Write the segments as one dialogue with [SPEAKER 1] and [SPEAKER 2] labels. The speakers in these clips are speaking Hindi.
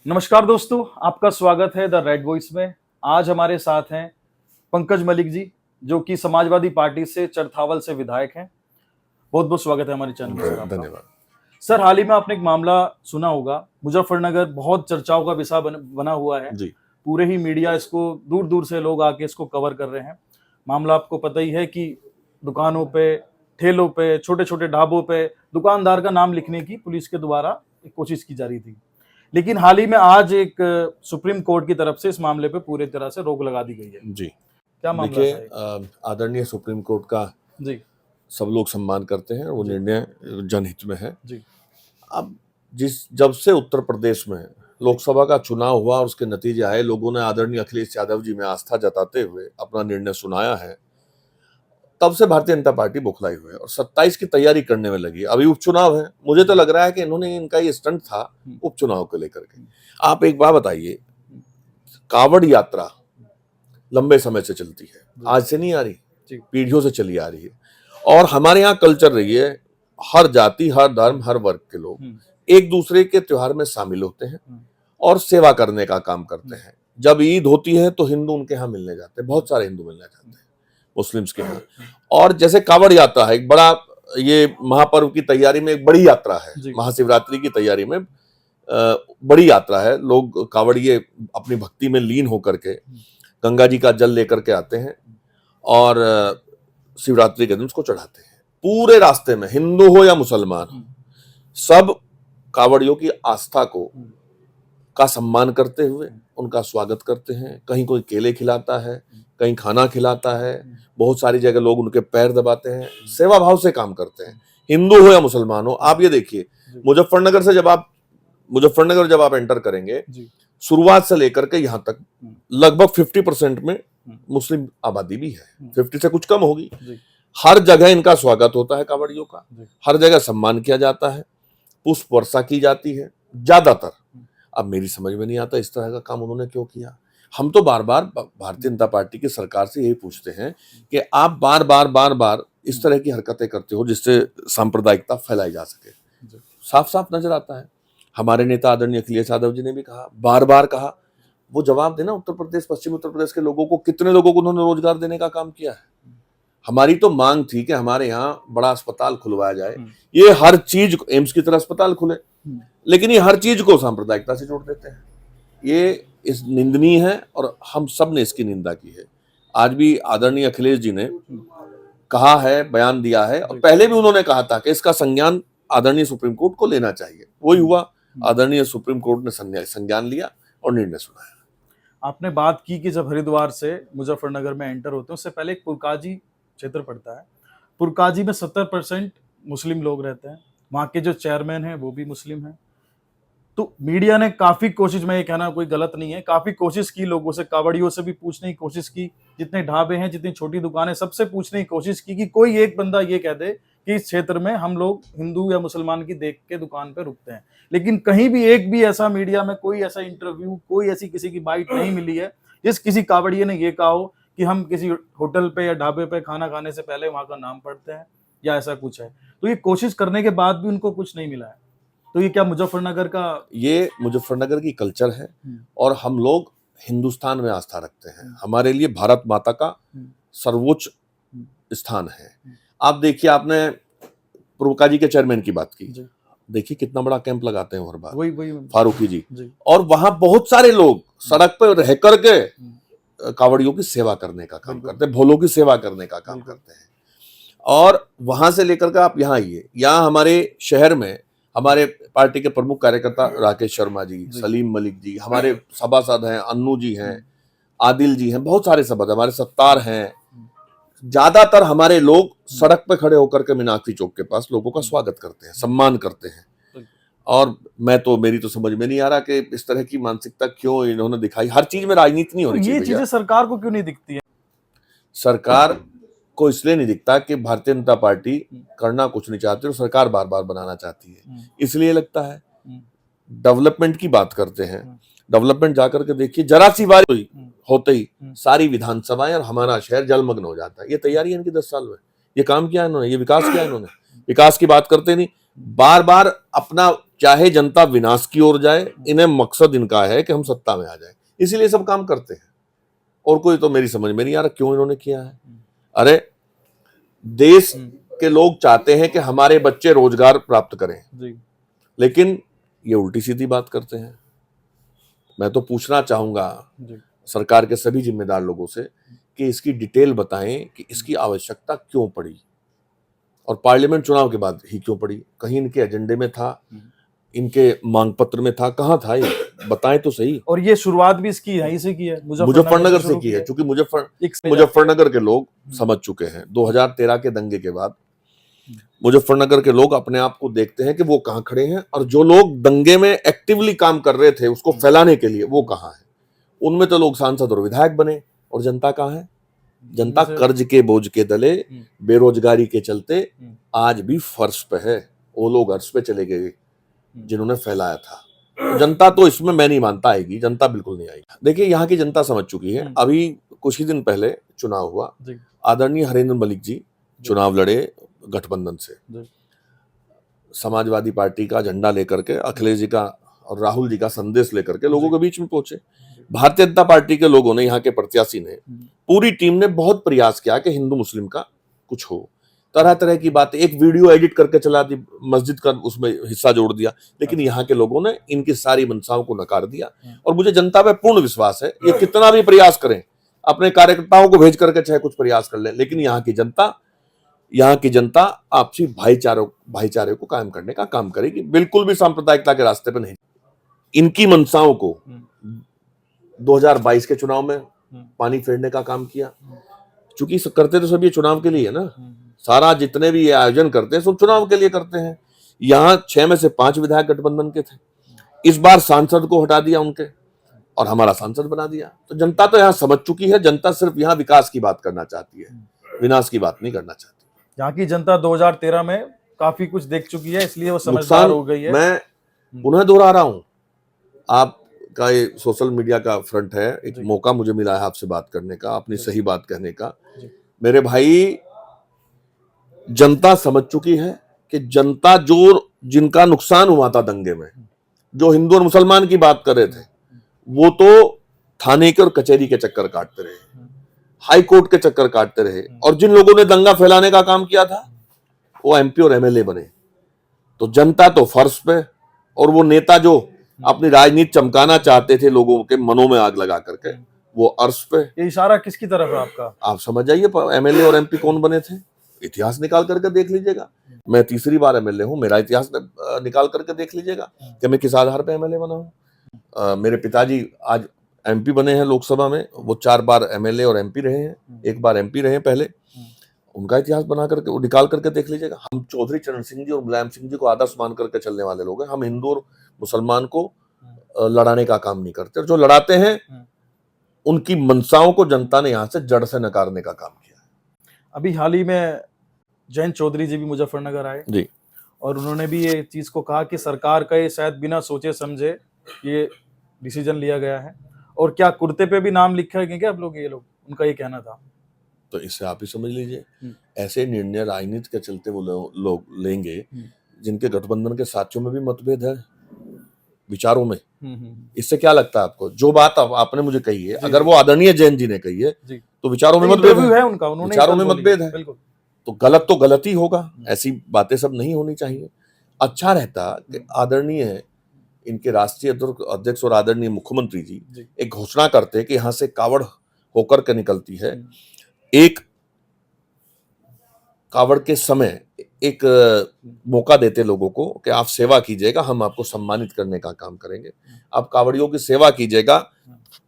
[SPEAKER 1] नमस्कार दोस्तों, आपका स्वागत है द रेड वॉइस में। आज हमारे साथ हैं पंकज मलिक जी, जो कि समाजवादी पार्टी से चरथावल से विधायक हैं। बहुत बहुत स्वागत है हमारे चैनल पर।
[SPEAKER 2] धन्यवाद
[SPEAKER 1] सर, हाल ही में आपने एक मामला सुना होगा, मुजफ्फरनगर बहुत चर्चाओं का विषय बना हुआ है
[SPEAKER 2] जी।
[SPEAKER 1] पूरे ही मीडिया इसको दूर दूर से लोग आके इसको कवर कर रहे हैं। मामला आपको पता ही है कि दुकानों पे, ठेलों पे, छोटे छोटे ढाबों पे दुकानदार का नाम लिखने की पुलिस के द्वारा एक कोशिश की जा रही थी, लेकिन हाल ही में आज एक सुप्रीम कोर्ट की तरफ से इस मामले पे पूरी तरह से रोक लगा दी गई है।
[SPEAKER 2] जी,
[SPEAKER 1] क्या मामला
[SPEAKER 2] देखिए,
[SPEAKER 1] है?
[SPEAKER 2] आदरणीय सुप्रीम कोर्ट का
[SPEAKER 1] जी
[SPEAKER 2] सब लोग सम्मान करते हैं, वो निर्णय जनहित में है।
[SPEAKER 1] जी
[SPEAKER 2] अब जब से उत्तर प्रदेश में लोकसभा का चुनाव हुआ और उसके नतीजे आए, लोगों ने आदरणीय अखिलेश यादव जी में आस्था जताते हुए अपना निर्णय सुनाया है, तब से भारतीय जनता पार्टी बौखलाई हुई है और 27 की तैयारी करने में लगी। अभी उपचुनाव है, मुझे तो लग रहा है कि इन्होंने, इनका ये स्टंट था उपचुनाव को लेकर के। आप एक बात बताइए, कावड़ यात्रा लंबे समय से चलती है, आज से नहीं आ रही, पीढ़ियों से चली आ रही है। और हमारे यहाँ कल्चर रही है, हर जाति, हर धर्म, हर वर्ग के लोग एक दूसरे के त्योहार में शामिल होते हैं और सेवा करने का काम करते हैं। जब ईद होती है तो हिंदू उनके यहाँ मिलने जाते हैं, बहुत सारे हिंदू मिलने जाते हैं मुस्लिम्स के यहाँ। और जैसे कावड़ यात्रा है, एक बड़ा, ये महापर्व की तैयारी में एक बड़ी यात्रा है, महाशिवरात्रि की तैयारी में बड़ी यात्रा है। लोग कावड़िए अपनी भक्ति में लीन होकर के गंगा जी का जल लेकर के आते हैं और शिवरात्रि के दिन उसको चढ़ाते हैं। पूरे रास्ते में हिंदू हो या मुसलमान, सब कावड़ियों की आस्था का सम्मान करते हुए उनका स्वागत करते हैं। कहीं कोई केले खिलाता है, कहीं खाना खिलाता है, बहुत सारी जगह लोग उनके पैर दबाते हैं, सेवा भाव से काम करते हैं, हिंदू हो या मुसलमान हो। आप ये देखिए, मुजफ्फरनगर जब आप एंटर करेंगे, शुरुआत से लेकर के यहाँ तक लगभग 50% में मुस्लिम आबादी भी है, 50 से कुछ कम होगी। हर जगह इनका स्वागत होता है कावड़ियों का, हर जगह सम्मान किया जाता है, पुष्प वर्षा की जाती है ज्यादातर। अब मेरी समझ में नहीं आता इस तरह का काम उन्होंने क्यों किया। हम तो बार बार भारतीय जनता पार्टी की सरकार से यही पूछते हैं कि आप बार बार इस तरह की हरकतें करते हो जिससे सांप्रदायिकता फैलाई जा सके। साफ साफ नजर आता है। हमारे नेता आदरणीय अखिलेश यादव जी ने भी कहा, बार बार कहा, वो जवाब देना उत्तर प्रदेश, पश्चिमी उत्तर प्रदेश के लोगों को, कितने लोगों को उन्होंने रोजगार देने का काम किया है। हमारी तो मांग थी कि हमारे यहाँ बड़ा अस्पताल खुलवाया जाए, ये हर चीज, एम्स की तरह अस्पताल खुले, लेकिन ये हर चीज को सांप्रदायिकता से जोड़ देते हैं। ये इस निंदनीय है और हम सब ने इसकी निंदा की है। आज भी आदरणीय अखिलेश जी ने कहा है, बयान दिया है, और पहले भी उन्होंने कहा था कि इसका संज्ञान आदरणीय सुप्रीम कोर्ट को लेना चाहिए। वही हुआ, आदरणीय सुप्रीम कोर्ट ने संज्ञान लिया और निर्णय सुनाया।
[SPEAKER 1] आपने बात की कि जब हरिद्वार से मुजफ्फरनगर में एंटर होते हैं, उससे पहले एक पुरकाजी क्षेत्र पड़ता है। पुरकाजी में 70% मुस्लिम लोग रहते हैं। वहाँ के जो चेयरमैन हैं वो भी मुस्लिम हैं। तो मीडिया ने काफी कोशिश, मैं ये कहना कोई गलत नहीं है, काफी कोशिश की, लोगों से, कावड़ियों से भी पूछने की कोशिश की, जितने ढाबे हैं, जितनी छोटी दुकानें, सबसे पूछने की कोशिश की कि कोई एक बंदा ये कह दे कि इस क्षेत्र में हम लोग हिंदू या मुसलमान की देख के दुकान पे रुकते हैं। लेकिन कहीं भी एक भी ऐसा मीडिया में कोई ऐसा इंटरव्यू, कोई ऐसी किसी की बाइट नहीं मिली है जिस किसी कावड़िये ने ये कहा हो कि हम किसी होटल पे या ढाबे पे खाना खाने से पहले वहां का नाम पढ़ते हैं या ऐसा कुछ है। तो ये कोशिश करने के बाद भी उनको कुछ नहीं मिला है। तो ये क्या मुजफ्फरनगर का, ये
[SPEAKER 2] मुजफ्फरनगर की कल्चर है और हम लोग हिंदुस्तान में आस्था रखते हैं। हमारे लिए भारत माता का सर्वोच्च स्थान है। आप देखिए, आपने पुरकाजी के चेयरमैन की बात की, देखिए कितना बड़ा कैंप लगाते हैं हर बार, वही फारूकी जी, और वहां बहुत सारे लोग सड़क पर रह करके कावड़ियों की सेवा करने का काम करते हैं, भोलों की सेवा करने का काम करते हैं। और वहां से लेकर के आप यहाँ आइए, यहाँ हमारे शहर में हमारे पार्टी के प्रमुख कार्यकर्ता राकेश शर्मा जी, सलीम मलिक जी, हमारे सभासद हैं, अन्नू जी हैं, आदिल जी हैं, बहुत सारे सभासद, हमारे सत्तार हैं। ज्यादातर हमारे लोग सड़क पे खड़े होकर के मीनाक्षी चौक के पास लोगों का स्वागत करते हैं, सम्मान करते हैं। और मेरी तो समझ में नहीं आ रहा कि इस तरह की मानसिकता क्यों इन्होंने दिखाई। हर चीज में राजनीति नहीं होनी चाहिए।
[SPEAKER 1] ये चीजें सरकार को क्यों नहीं दिखती है?
[SPEAKER 2] सरकार को इसलिए नहीं दिखता कि भारतीय जनता पार्टी करना कुछ नहीं चाहती और सरकार बार बार बनाना चाहती है, इसलिए लगता है। डेवलपमेंट की बात करते हैं, डेवलपमेंट जाकर के देखिए, जरा सी बारिश होते ही सारी विधानसभाएं और हमारा शहर जलमग्न हो जाता है। ये तैयारी है इनकी 10 साल में। ये काम किया इन्होंने, ये विकास किया इन्होंने। विकास की बात करते नहीं, बार बार अपना चाहे जनता विनाश की ओर जाए, इन्हें मकसद इनका है कि हम सत्ता में आ जाए, इसीलिए सब काम करते हैं। और कोई तो मेरी समझ में नहीं आ रहा क्यों इन्होंने किया है। अरे देश के लोग चाहते हैं कि हमारे बच्चे रोजगार प्राप्त करें
[SPEAKER 1] जी।
[SPEAKER 2] लेकिन ये उल्टी सीधी बात करते हैं। मैं तो पूछना चाहूंगा
[SPEAKER 1] जी।
[SPEAKER 2] सरकार के सभी जिम्मेदार लोगों से कि इसकी डिटेल बताएं कि इसकी आवश्यकता क्यों पड़ी और पार्लियामेंट चुनाव के बाद ही क्यों पड़ी। कहीं इनके एजेंडे में था, इनके मांग पत्र में था, कहां था ये बताएं तो सही।
[SPEAKER 1] और ये शुरुआत भी इसकी यहीं से की है,
[SPEAKER 2] मुजफ्फरनगर से की है, क्योंकि मुजफ्फरनगर के लोग समझ चुके हैं 2013 के दंगे के बाद। मुजफ्फरनगर के लोग अपने आप को देखते हैं कि वो कहां खड़े हैं, और जो लोग दंगे में एक्टिवली काम कर रहे थे उसको फैलाने के लिए वो कहां है। उनमें तो लोग सांसद और विधायक बने, और जनता कहां है। जनता कर्ज के बोझ के तले, बेरोजगारी के चलते आज भी फर्श पे है। वो लोग अर्श पे चले गए जिन्होंने फैलाया था। जनता तो इसमें मैं नहीं मानता आएगी, जनता बिल्कुल नहीं आएगी। देखिए यहाँ की जनता समझ चुकी है। अभी कुछ ही दिन पहले चुनाव हुआ, आदरणीय हरेंद्र मलिक जी चुनाव लड़े गठबंधन से, समाजवादी पार्टी का झंडा लेकर के, अखिलेश जी का और राहुल जी का संदेश लेकर के लोगों के बीच में पहुंचे। भारतीय जनता पार्टी के लोगों ने, यहाँ के प्रत्याशी ने, पूरी टीम ने बहुत प्रयास किया कि हिंदू मुस्लिम का कुछ हो। तरह तरह की बातें, एक वीडियो एडिट करके चला दी, मस्जिद का उसमें हिस्सा जोड़ दिया, लेकिन यहाँ के लोगों ने इनकी सारी मंशाओं को नकार दिया। और मुझे जनता पे पूर्ण विश्वास है, ये कितना भी प्रयास करें, अपने कार्यकर्ताओं को भेज करके चाहे कुछ प्रयास कर ले, लेकिन यहाँ की जनता आपसी भाईचारे को कायम करने का काम करेगी, बिल्कुल भी सांप्रदायिकता के रास्ते पे नहीं। इनकी मंशाओं को 2022 के चुनाव में पानी फेरने का काम किया, क्योंकि करते तो सब ये चुनाव के लिए है ना। सारा जितने भी ये आयोजन करते हैं सब चुनाव के लिए करते हैं। यहाँ 6 में से 5 विधायक गठबंधन के थे, इस बार सांसद को हटा दिया उनके और हमारा सांसद बना दिया। तो जनता तो यहाँ समझ चुकी है, जनता सिर्फ यहाँ विकास की बात करना चाहती है, विनाश की बात नहीं करना चाहती।
[SPEAKER 1] यहाँ की जनता 2013 में काफी कुछ देख चुकी है, इसलिए वो समझदार हो गई है।
[SPEAKER 2] मैं पुनः दोहरा रहा हूँ, आपका ये सोशल मीडिया का फ्रंट है, एक मौका मुझे मिला है आपसे बात करने का, अपनी सही बात कहने का। मेरे भाई, जनता समझ चुकी है कि जनता जिनका नुकसान हुआ था दंगे में, जो हिंदू और मुसलमान की बात कर रहे थे, वो तो थाने के और कचहरी के चक्कर काटते रहे, हाई कोर्ट के चक्कर काटते रहे, और जिन लोगों ने दंगा फैलाने का काम किया था वो एमपी और एमएलए बने। तो जनता तो फर्श पे, और वो नेता जो अपनी राजनीति चमकाना चाहते थे लोगों के मनों में आग लगा करके, वो अर्श पे।
[SPEAKER 1] ये इशारा किसकी तरफ है आपका? आप
[SPEAKER 2] समझ जाइए एमएलए और एमपी कौन बने थे, इतिहास निकाल करके देख लीजिएगा। मैं तीसरी बार एमएलए हूं, मेरा इतिहास निकाल करके देख लीजिएगा कि मैं किस आधार पे एमएलए बना हूं। मेरे पिताजी आज एमपी बने हैं लोकसभा में, वो 4 बार एमएलए और एमपी रहे हैं, 1 बार एमपी रहे पहले। उनका इतिहास बना करके वो निकाल करके देख लीजिएगा। हम चौधरी चरण सिंह जी और मुलायम सिंह जी को आदर्श मान करके चलने वाले लोग हैं। हम हिंदू और मुसलमान को लड़ाने का काम नहीं करते, और जो लड़ाते हैं उनकी मंशाओं को जनता ने यहाँ से जड़ से नकारने का काम किया।
[SPEAKER 1] अभी हाल ही में जयंत चौधरी जी भी मुजफ्फरनगर आए
[SPEAKER 2] जी,
[SPEAKER 1] और उन्होंने भी ये चीज को कहा कि सरकार का ये शायद बिना सोचे समझे ये डिसीजन लिया गया है। और क्या कुर्ते पे भी नाम लिखा है क्या आप लोग, ये लोग, उनका ये कहना था।
[SPEAKER 2] तो इससे आप ही समझ लीजिए, ऐसे निर्णय राजनीति के चलते वो लोग लेंगे जिनके गठबंधन के साथियों में भी मतभेद है विचारों में। इससे क्या लगता है आपको? जो बात आपने मुझे कही है, अगर वो आदरणीय जैन जी ने कही है तो विचारों में मतभेद है,
[SPEAKER 1] उनका
[SPEAKER 2] विचारों में मतभेद है, तो गलत ही होगा। ऐसी बातें सब नहीं होनी चाहिए। अच्छा रहता कि आदरणीय इनके राष्ट्रीय अध्यक्ष और आदरणीय मुख्यमंत्री जी एक घोषणा करते कि यहाँ से कावड़ होकर के निकलती है, एक कावड़ के समय एक मौका देते लोगों को कि आप सेवा कीजिएगा, हम आपको सम्मानित करने का काम करेंगे। आप कावड़ियों की सेवा कीजिएगा,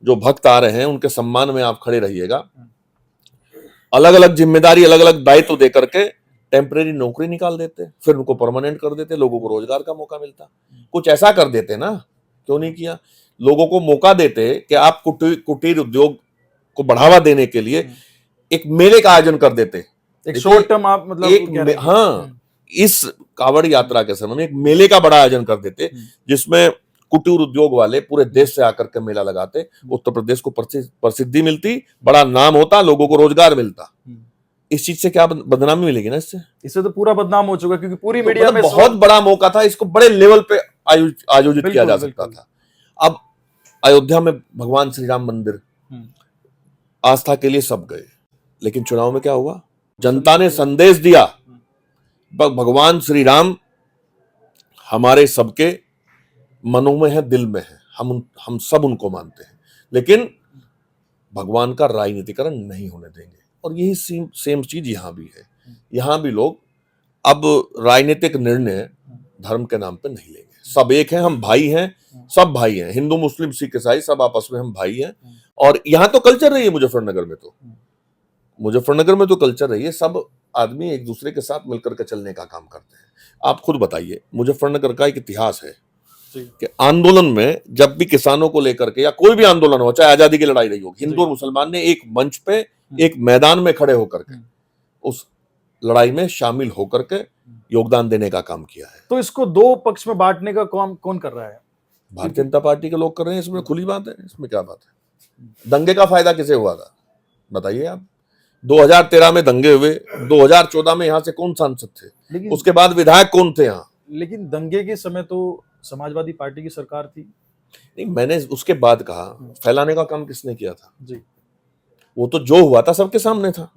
[SPEAKER 2] जो भक्त आ रहे हैं उनके सम्मान में आप खड़े रहिएगा। अलग अलग जिम्मेदारी, अलग अलग दायित्व दे करके टेम्परेरी नौकरी निकाल देते, फिर उनको परमानेंट कर देते, लोगों को रोजगार का मौका मिलता। कुछ ऐसा कर देते ना, क्यों नहीं किया? लोगों को मौका देते कि आप कुटीर उद्योग को बढ़ावा देने के लिए एक मेले का आयोजन कर देते,
[SPEAKER 1] एक शॉर्ट टर्म आप मतलब
[SPEAKER 2] हाँ, इस कावड़ यात्रा के समय में एक मेले का बड़ा आयोजन कर देते, जिसमें कुटीर उद्योग वाले पूरे देश से आकर के मेला लगाते। उत्तर प्रदेश को प्रसिद्धि मिलती, बड़ा नाम होता, लोगों को रोजगार मिलता। इस चीज से क्या बदनामी मिलेगी ना? इससे तो
[SPEAKER 1] पूरा बदनाम हो चुका, क्योंकि पूरी मीडिया में
[SPEAKER 2] बहुत बड़ा मौका था, इसको बड़े लेवल पे आयोजित किया जा
[SPEAKER 1] बिल्कुल,
[SPEAKER 2] सकता
[SPEAKER 1] बिल्कुल।
[SPEAKER 2] था। अब अयोध्या में भगवान श्री राम मंदिर
[SPEAKER 1] हम्म,
[SPEAKER 2] आस्था के लिए सब गए, लेकिन चुनाव में क्या हुआ? जनता ने संदेश दिया, भगवान श्री राम हमारे सबके मनों में है, दिल में है, हम सब उनको मानते हैं, लेकिन भगवान का राजनीतिकरण नहीं होने देंगे। और यही सेम चीज यहां भी है। यहां भी लोग अब राजनीतिक निर्णय धर्म के नाम पे नहीं लेंगे। सब एक हैं, हम भाई हैं, सब भाई हैं, हिंदू मुस्लिम सिख ईसाई सब आपस में हम भाई हैं। और यहां तो कल्चर रही है, मुजफ्फरनगर में तो कल्चर रही है, सब आदमी एक दूसरे के साथ मिलकर के चलने का काम करते हैं। आप खुद बताइए, मुजफ्फरनगर का एक इतिहास है कि आंदोलन में जब भी किसानों को लेकर के या कोई भी आंदोलन हो, चाहे आजादी की लड़ाई रही हो, हिंदू और मुसलमान ने एक मंच पे एक मैदान में खड़े होकर के उस लड़ाई में शामिल होकर के योगदान देने का काम किया है।
[SPEAKER 1] तो इसको दो पक्ष में बांटने का काम कौन कर रहा है?
[SPEAKER 2] भारतीय जनता पार्टी के लोग कर रहे हैं, इसमें खुली बात है, इसमें क्या बात है? दंगे का फायदा किसे हुआ था बताइए आप? 2013 में दंगे हुए, 2014 में यहां से कौन सांसद थे, उसके बाद विधायक कौन थे यहाँ?
[SPEAKER 1] लेकिन दंगे के समय तो समाजवादी पार्टी की सरकार थी।
[SPEAKER 2] नहीं, मैंने उसके बाद कहा फैलाने का काम किसने किया था?
[SPEAKER 1] जी,
[SPEAKER 2] वो तो जो हुआ था सबके सामने था,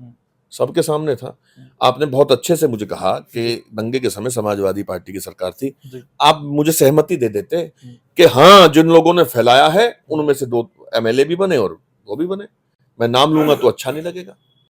[SPEAKER 2] सबके सामने था। आपने बहुत अच्छे से मुझे कहा कि दंगे के समय समाजवादी पार्टी की सरकार थी। आप मुझे सहमति दे देते कि हाँ, जिन लोगों ने फैलाया है उनमें से 2 MLA भी बने और वो भी बने। मैं नाम लूंगा तो अच्छा नहीं लगेगा।